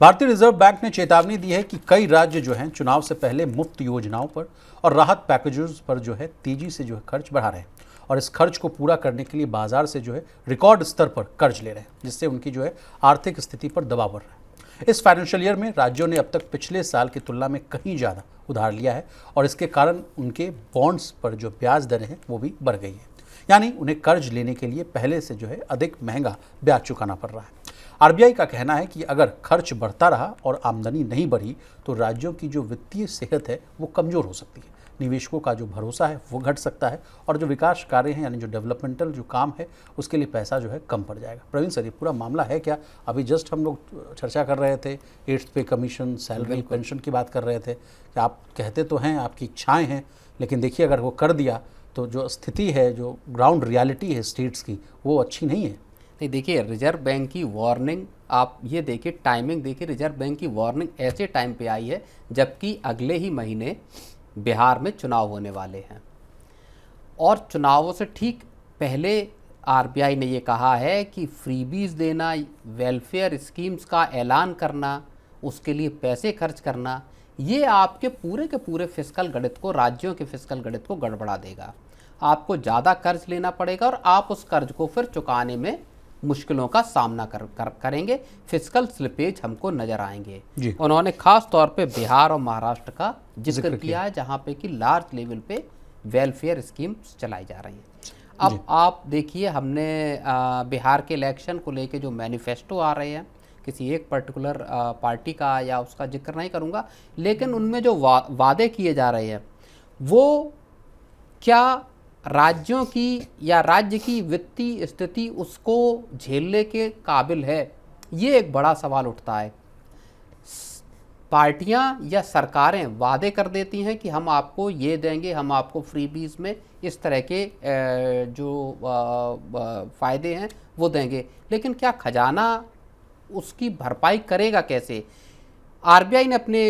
भारतीय reserve bank ने चेतावनी दी है कि कई राज्य जो हैं चुनाव से पहले मुफ्त योजनाओं पर और राहत पैकेजेस पर जो है तेजी से जो है खर्च बढ़ा रहे हैं और इस खर्च को पूरा करने के लिए बाजार से जो है रिकॉर्ड स्तर पर कर्ज ले रहे हैं, जिससे उनकी जो है आर्थिक स्थिति पर दबाव बढ़ रहा है। इस फाइनेंशियल ईयर में राज्यों ने अब तक पिछले साल की तुलना में कहीं ज़्यादा उधार लिया है और इसके कारण उनके बॉन्ड्स पर जो ब्याज दरें हैं वो भी बढ़ गई है, यानी उन्हें कर्ज लेने के लिए पहले से जो है अधिक महंगा ब्याज चुकाना पड़ रहा है। आरबीआई का कहना है कि अगर खर्च बढ़ता रहा और आमदनी नहीं बढ़ी तो राज्यों की जो वित्तीय सेहत है वो कमज़ोर हो सकती है, निवेशकों का जो भरोसा है वो घट सकता है और जो विकास कार्य हैं यानी जो डेवलपमेंटल जो काम है उसके लिए पैसा जो है कम पड़ जाएगा। प्रवीण सर, ये पूरा मामला है क्या? अभी जस्ट हम लोग चर्चा कर रहे थे 8th पे कमीशन, सैलरी, पेंशन की बात कर रहे थे कि आप कहते तो हैं आपकी इच्छाएँ हैं, लेकिन देखिए अगर वो कर दिया तो जो स्थिति है, जो ग्राउंड रियलिटी है स्टेट्स की, वो अच्छी नहीं है। नहीं, देखिए रिजर्व बैंक की वार्निंग, आप ये देखिए टाइमिंग देखिए, रिजर्व बैंक की वार्निंग ऐसे टाइम पे आई है जबकि अगले ही महीने बिहार में चुनाव होने वाले हैं और चुनावों से ठीक पहले आरबीआई ने ये कहा है कि फ्रीबीज देना, वेलफेयर स्कीम्स का ऐलान करना, उसके लिए पैसे खर्च करना, ये आपके पूरे के पूरे फिस्कल गणित को, राज्यों के फिस्कल गणित को गड़बड़ा देगा। आपको ज़्यादा कर्ज लेना पड़ेगा और आप उस कर्ज को फिर चुकाने में मुश्किलों का सामना करेंगे। फिस्कल स्लिपेज हमको नजर आएंगे। उन्होंने खास तौर पे बिहार और महाराष्ट्र का जिक्र किया है जहाँ पे कि लार्ज लेवल पे वेलफेयर स्कीम्स चलाई जा रही हैं। अब आप देखिए, हमने बिहार के इलेक्शन को लेके जो मैनिफेस्टो आ रहे हैं, किसी एक पर्टिकुलर पार्टी का या उसका जिक्र नहीं करूँगा, लेकिन उनमें जो वादे किए जा रहे हैं वो क्या राज्यों की या राज्य की वित्तीय स्थिति उसको झेलने के काबिल है, ये एक बड़ा सवाल उठता है। पार्टियां या सरकारें वादे कर देती हैं कि हम आपको ये देंगे, हम आपको फ्रीबीज में इस तरह के जो फ़ायदे हैं वो देंगे, लेकिन क्या खजाना उसकी भरपाई करेगा कैसे? आरबीआई ने अपने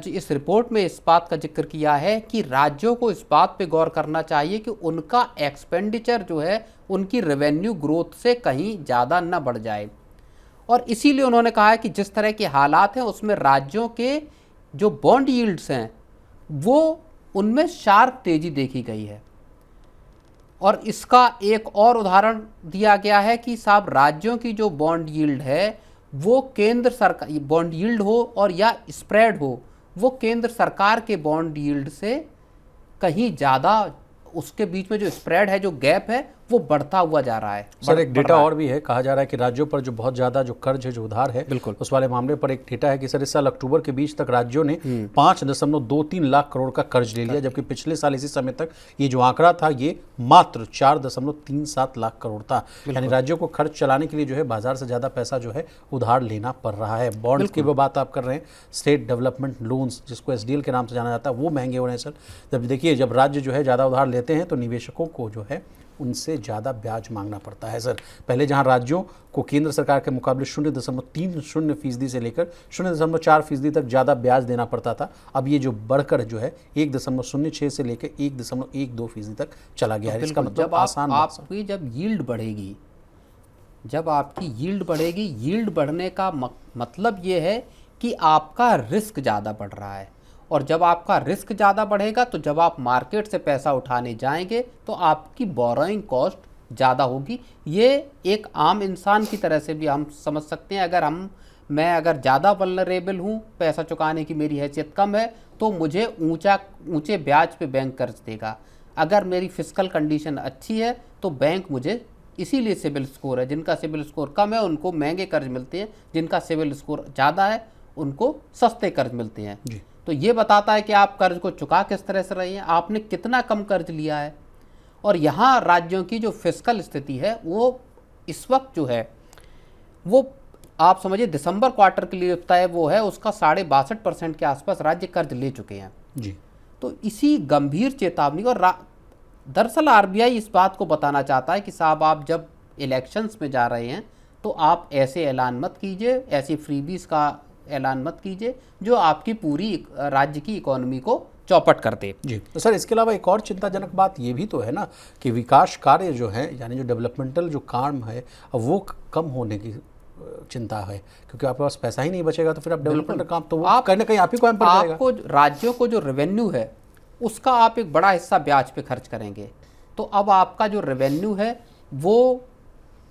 इस रिपोर्ट में इस बात का जिक्र किया है कि राज्यों को इस बात पे गौर करना चाहिए कि उनका एक्सपेंडिचर जो है उनकी रेवेन्यू ग्रोथ से कहीं ज़्यादा न बढ़ जाए और इसीलिए उन्होंने कहा है कि जिस तरह के हालात हैं उसमें राज्यों के जो बॉन्ड यील्ड्स हैं वो उनमें शार्प तेज़ी देखी गई है। और इसका एक और उदाहरण दिया गया है कि साहब राज्यों की जो बॉन्ड यील्ड है वो केंद्र सरकार, बॉन्ड यील्ड हो और या स्प्रेड हो, वो केंद्र सरकार के बॉन्ड यील्ड से कहीं ज़्यादा, उसके बीच में जो स्प्रेड है, जो गैप है, वो बढ़ता हुआ जा रहा है। सर एक डेटा और भी है, कहा जा रहा है कि राज्यों पर जो बहुत ज़्यादा जो कर्ज है, जो उधार है, बिल्कुल उस वाले मामले पर एक डेटा है कि सर इस साल अक्टूबर के बीच तक राज्यों ने 5.23 लाख करोड़ का कर्ज ले लिया, जबकि पिछले साल इसी समय तक ये जो आंकड़ा था ये मात्र 4.37 लाख करोड़ था। यानी राज्यों को खर्च चलाने के लिए जो है बाजार से ज़्यादा पैसा जो है उधार लेना पड़ रहा है। बॉन्ड्स की वो बात आप कर रहे हैं, स्टेट डेवलपमेंट लोन्स जिसको SDL के नाम से जाना जाता है, वो महंगे हो रहे हैं सर। जब देखिए जब राज्य जो है ज़्यादा उधार लेते हैं तो निवेशकों को जो है उनसे ज़्यादा ब्याज मांगना पड़ता है सर। पहले जहां राज्यों को केंद्र सरकार के मुकाबले 0.30% से लेकर 0.4% तक ज़्यादा ब्याज देना पड़ता था, अब ये जो बढ़कर जो है 1.06 से लेकर 1.12% तक चला गया है। इसका मतलब आसान आपकी जब यील्ड बढ़ेगी, जब आपकी यील्ड बढ़ेगी, यील्ड बढ़ने का मतलब ये है कि आपका रिस्क ज़्यादा बढ़ रहा है और जब आपका रिस्क ज़्यादा बढ़ेगा तो जब आप मार्केट से पैसा उठाने जाएंगे तो आपकी बोरोइंग कॉस्ट ज़्यादा होगी। ये एक आम इंसान की तरह से भी हम समझ सकते हैं। अगर मैं अगर ज़्यादा वल्नरेबल हूँ, पैसा चुकाने की मेरी हैसियत कम है, तो मुझे ऊंचे ब्याज पे बैंक कर्ज देगा। अगर मेरी फिस्कल कंडीशन अच्छी है तो बैंक मुझे, इसीलिए सिबिल स्कोर है, जिनका सिबिल स्कोर कम है उनको महंगे कर्ज मिलते हैं, जिनका सिबिल स्कोर ज़्यादा है उनको सस्ते कर्ज मिलते हैं जी। तो ये बताता है कि आप कर्ज को चुका किस तरह से रहे हैं, आपने कितना कम कर्ज लिया है। और यहाँ राज्यों की जो फिस्कल स्थिति है वो इस वक्त जो है वो आप समझिए दिसंबर क्वार्टर के लिए तय वो है, उसका 62% के आसपास राज्य कर्ज ले चुके हैं जी। तो इसी गंभीर चेतावनी, और दरअसल आरबीआई इस बात को बताना चाहता है कि साहब आप जब इलेक्शंस में जा रहे हैं तो आप ऐसे ऐलान मत कीजिए, ऐसी फ्रीबीज का ऐलान मत कीजिए जो आपकी पूरी राज्य की इकोनॉमी को चौपट कर दे जी। तो सर इसके अलावा एक और चिंताजनक बात ये भी तो है ना कि विकास कार्य जो है, यानी जो डेवलपमेंटल जो काम है वो कम होने की चिंता है, क्योंकि आपके पास पैसा ही नहीं बचेगा तो फिर आप डेवलपमेंट का काम तो वो आप- कहीं ना कहीं आप ही को हैम्पर करेगा। आपको राज्यों को जो रेवेन्यू है उसका आप एक बड़ा हिस्सा ब्याज पे खर्च करेंगे, तो अब आपका जो रेवेन्यू है वो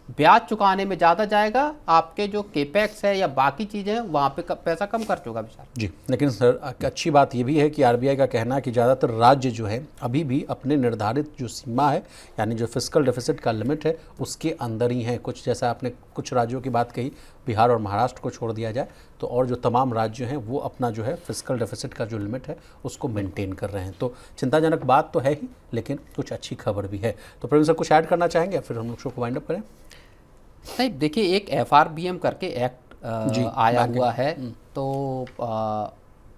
ब्याज चुकाने में ज़्यादा जाएगा, आपके जो केपेक्स है या बाकी चीज़ें हैं वहाँ पे पैसा कम खर्च होगा विशाल। जी, लेकिन सर अच्छी बात ये भी है कि आरबीआई का कहना है कि ज़्यादातर राज्य जो है अभी भी अपने निर्धारित जो सीमा है, यानी जो फिस्कल डेफिसिट का लिमिट है उसके अंदर ही है। कुछ जैसा आपने कुछ राज्यों की बात कही, बिहार और महाराष्ट्र को छोड़ दिया जाए तो और जो तमाम राज्य हैं वो अपना जो है फिस्कल डेफिसिट का जो लिमिट है उसको मेंटेन कर रहे हैं। तो चिंताजनक बात तो है ही, लेकिन कुछ अच्छी खबर भी है। तो प्रवीण सर कुछ ऐड करना चाहेंगे, फिर हम लोग शो को वाइंड अप करें? नहीं, देखिए एक FRBM करके एक्ट आया हुआ है, तो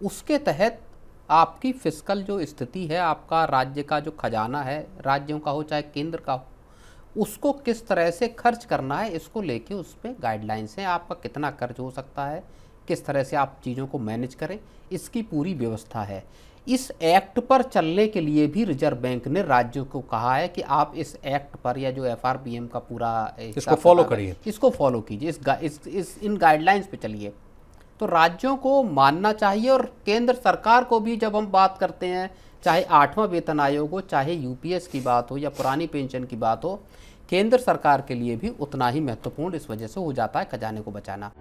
उसके तहत आपकी फिस्कल जो स्थिति है, आपका राज्य का जो खजाना है, राज्यों का हो चाहे केंद्र का हो, उसको किस तरह से खर्च करना है इसको लेके उस पर गाइडलाइंस हैं। आपका कितना खर्च हो सकता है, किस तरह से आप चीज़ों को मैनेज करें, इसकी पूरी व्यवस्था है। इस एक्ट पर चलने के लिए भी रिजर्व बैंक ने राज्यों को कहा है कि आप इस एक्ट पर या जो FRBM का पूरा इसको फॉलो करिए, इसको फॉलो कीजिए, इन गाइडलाइंस पे चलिए। तो राज्यों को मानना चाहिए, और केंद्र सरकार को भी जब हम बात करते हैं, चाहे 8वां वेतन आयोग हो, चाहे UPS की बात हो या पुरानी पेंशन की बात हो, केंद्र सरकार के लिए भी उतना ही महत्वपूर्ण इस वजह से हो जाता है खजाने को बचाना।